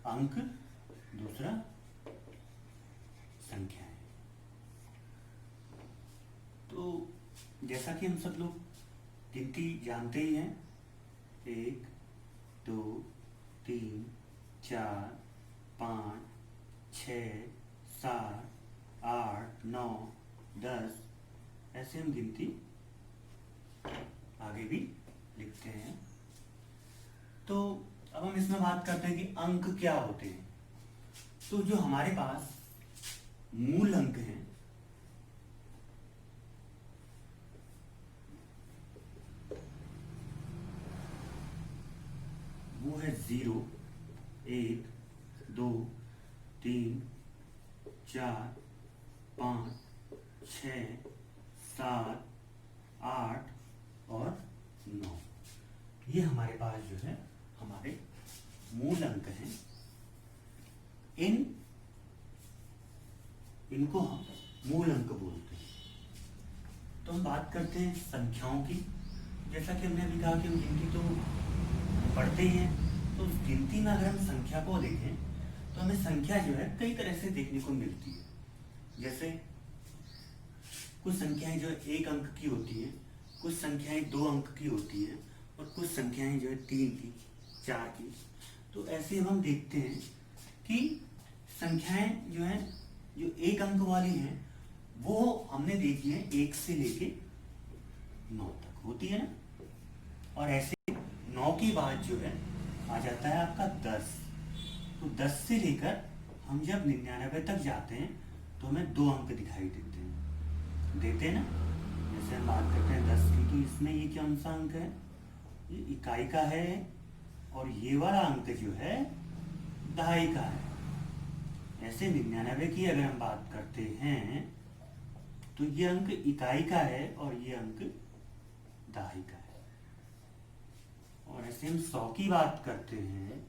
अंक, दूसरा संख्या है। तो जैसा कि हम सब लोग गिनती जानते ही हैं, 1 2 3 4 5 6 7 8 9 10, ऐसे हम गिनती आगे भी लिखते हैं। तो अब हम इसमें बात करते हैं कि अंक क्या होते हैं। तो जो हमारे पास मूल अंक हैं, वो है 0 1 2 3 4 5 6 7 8 और 9। ये हमारे पास जो है हमारे मूल अंक हैं। इनको हम मूल अंक बोलते हैं। तो हम बात करते हैं संख्याओं की। जैसा कि हमने अभी कहा कि हम गिनती तो पढ़ते ही हैं, तो उस गिनती में अगर हम संख्या को देखें तो हमें संख्या जो है कई तरह से देखने को मिलती है। जैसे कुछ संख्याएं जो है 1 अंक की होती है, कुछ संख्याएं 2 अंक की होती है, और कुछ संख्याएं जो है 3 की, 4 की। तो ऐसे हम देखते हैं कि संख्याएं जो है जो 1 अंक वाली हैं वो हमने देखी है 1 से लेके 9 तक होती है ना। और ऐसे 9 के बाद जो है आ जाता है आपका 10। तो 10 से लेकर हम जब 99 तक जाते हैं तो हमें 2 अंक दिखाई देते हैं ना। जैसे हम बात करते हैं 10 की, तो इसमें ये कौन सा अंक है, ये इकाई का है, और ये वाला अंक जो है दहाई का है। ऐसे 99 की अगर हम बात करते हैं तो ये अंक इकाई का है और ये अंक दहाई का है। और ऐसे हम 100 की बात करते हैं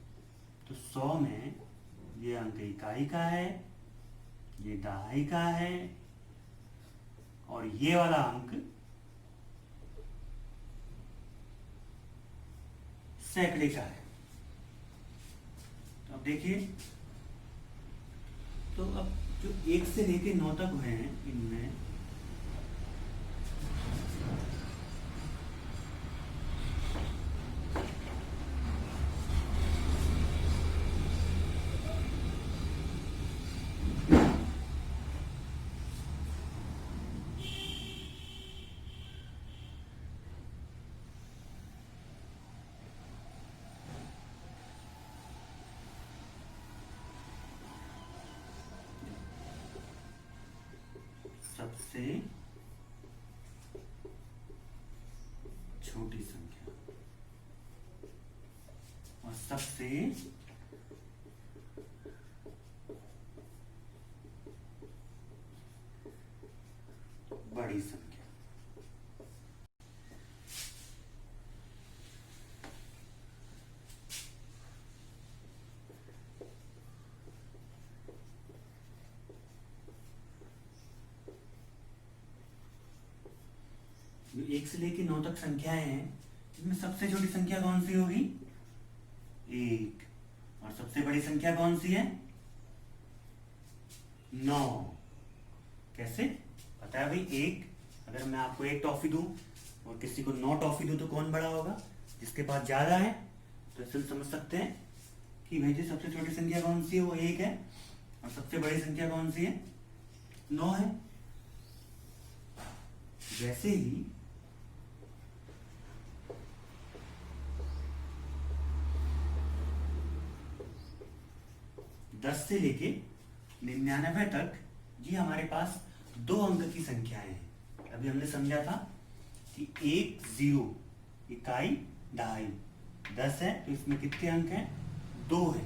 तो 100 में ये अंक इकाई का है, ये दहाई का है, और ये वाला अंक सैकड़े का है। तो अब देखिए, तो अब जो 1 से लेके 9 तक हुए हैं इनमें सबसे छोटी संख्या और सबसे बड़ी संख्या। जो 1 से लेके 9 तक संख्याएं हैं, इसमें सबसे छोटी संख्या कौन सी होगी, 1। और सबसे बड़ी संख्या कौन सी है, 9। कैसे पता है भाई, 1 अगर मैं आपको 1 टॉफी दूं और किसी को 9 टॉफी दूं तो कौन बड़ा होगा, जिसके पास ज्यादा है। तो इससे समझ सकते हैं कि भाई जी सबसे छोटी संख्या कौन सी है, वो 1 है, और सबसे बड़ी संख्या कौन सी है, 9 है। वैसे ही 10 से लेके 99 तक ये हमारे पास 2 अंक की संख्याएं हैं। अभी हमने समझा था कि 1 0 इकाई दहाई 10 है, तो इसमें कितने अंक हैं, 2 है।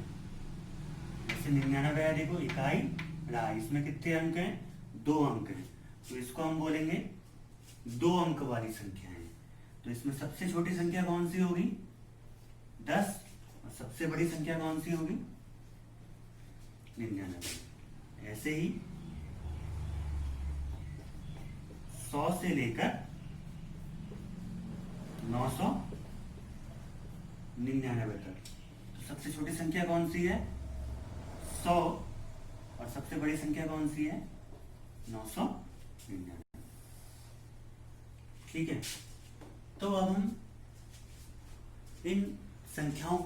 जैसे 99 है, देखो इकाई दहाई, इसमें कितने अंक हैं, 2 अंक हैं। तो इसको हम बोलेंगे 2 अंक वाली संख्या है। तो इसमें सबसे छोटी संख्या कौन सी होगी, 10, और सबसे बड़ी संख्या कौन सी होगी, 99। ऐसे ही 100 से लेकर 999 तक, तो सबसे छोटी संख्या कौन सी है, 100 और सबसे बड़ी संख्या कौन सी है? 999। ठीक है, तो अब हम इन संख्याओं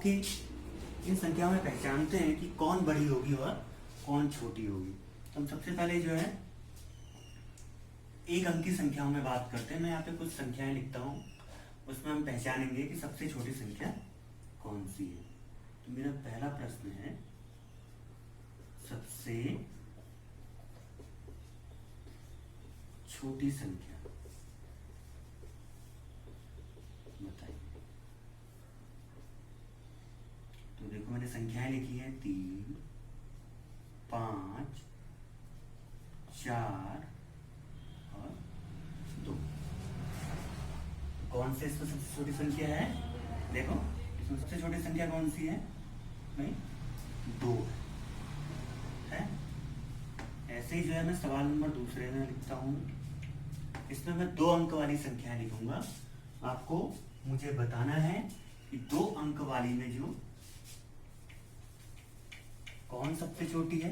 में पहचानते हैं कि कौन बड़ी होगी और कौन छोटी होगी। तो हम सबसे पहले जो है एक अंक की संख्याओं में बात करते हैं। मैं यहाँ पे कुछ संख्याएं लिखता हूँ, उसमें हम पहचानेंगे कि सबसे छोटी संख्या कौन सी है। तो मेरा पहला प्रश्न है, सबसे छोटी संख्या बताइए। तो देखो मैंने संख्याएं लिखी है 3, 5, 4 और 2। कौन से इसमें सबसे छोटी संख्या है? देखो इसमें सबसे छोटी संख्या कौन सी है भाई? 2 है। ऐसे ही जो है मैं सवाल नंबर दूसरे में लिखता हूं, इसमें मैं 2 अंक वाली संख्या लिखूंगा। आपको मुझे बताना है कि 2 अंक वाली में जो कौन सबसे छोटी है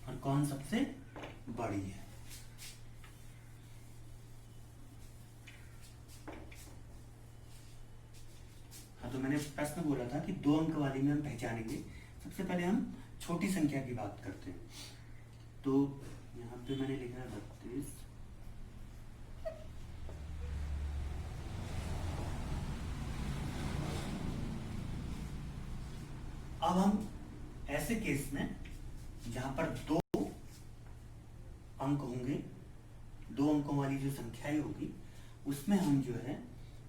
और कौन सबसे बड़ी है। हाँ, तो मैंने प्रश्न बोला था कि 2 अंक वाली में हम पहचानेंगे। सबसे पहले हम छोटी संख्या की बात करते हैं। तो यहाँ पे मैंने लिखा है 32। अब हम ऐसे केस में जहां पर 2 अंक होंगे, 2 अंकों वाली जो संख्याएं होगी, उसमें हम जो है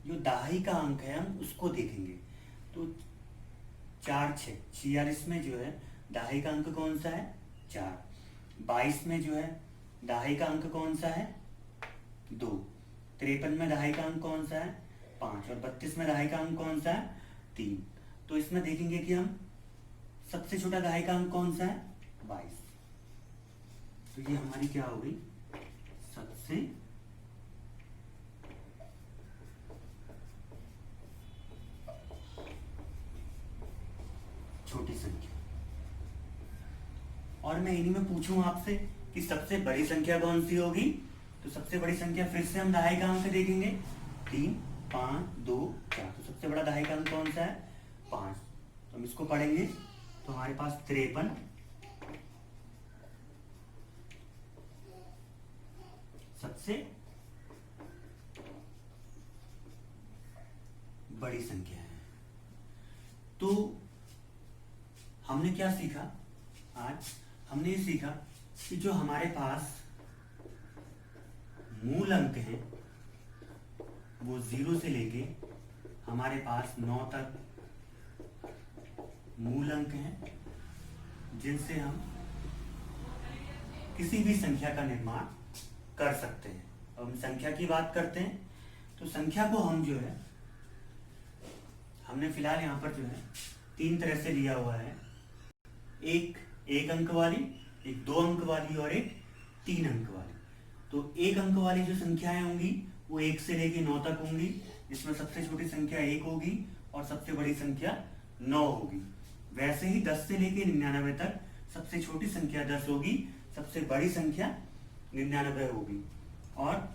जो दहाई का अंक है हम उसको देखेंगे। तो 4 6 46 में जो है दहाई का अंक कौन सा है? 4। 22 में जो है दहाई का अंक कौन सा है? 2। 53 में दहाई का अंक कौन सा है? 5। और 32 में दहाई का अंक कौन सा है? 3। तो इसमें देखेंगे कि हम सबसे छोटा दहाई का अंक कौन सा है? 22। तो ये हमारी क्या हो गई? सबसे छोटी संख्या। और मैं इन्हीं में पूछूं आपसे कि सबसे बड़ी संख्या कौन सी होगी, तो सबसे बड़ी संख्या फिर से हम दहाई का अंक देखेंगे। 3 5 2 4। तो सबसे बड़ा दहाई का अंक कौन सा है? 5। तो हम इसको पढ़ेंगे तो हमारे पास 53 सबसे बड़ी संख्या है। तो हमने क्या सीखा आज? हमने ये सीखा कि जो हमारे पास मूल अंक हैं वो 0 से लेके हमारे पास 9 तक मूल अंक हैं, जिनसे हम किसी भी संख्या का निर्माण कर सकते हैं। अब हम संख्या की बात करते हैं, तो संख्या को हम जो है हमने फिलहाल यहाँ पर जो है 3 तरह से लिया हुआ है। एक अंक वाली, एक 2 अंक वाली और एक 3 अंक वाली। तो 1 अंक वाली जो संख्याएं होंगी वो 1 से लेके 9 तक होंगी, जिसमें सबसे छोटी संख्या 1 होगी और सबसे बड़ी संख्या 9 होगी। वैसे ही 10 से लेके 99 तक सबसे छोटी संख्या 10 होगी, सबसे बड़ी संख्या 99 होगी। और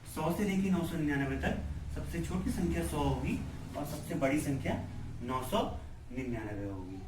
100 से लेके 999 तक सबसे छोटी संख्या 100 होगी और सबसे बड़ी संख्या 999 होगी।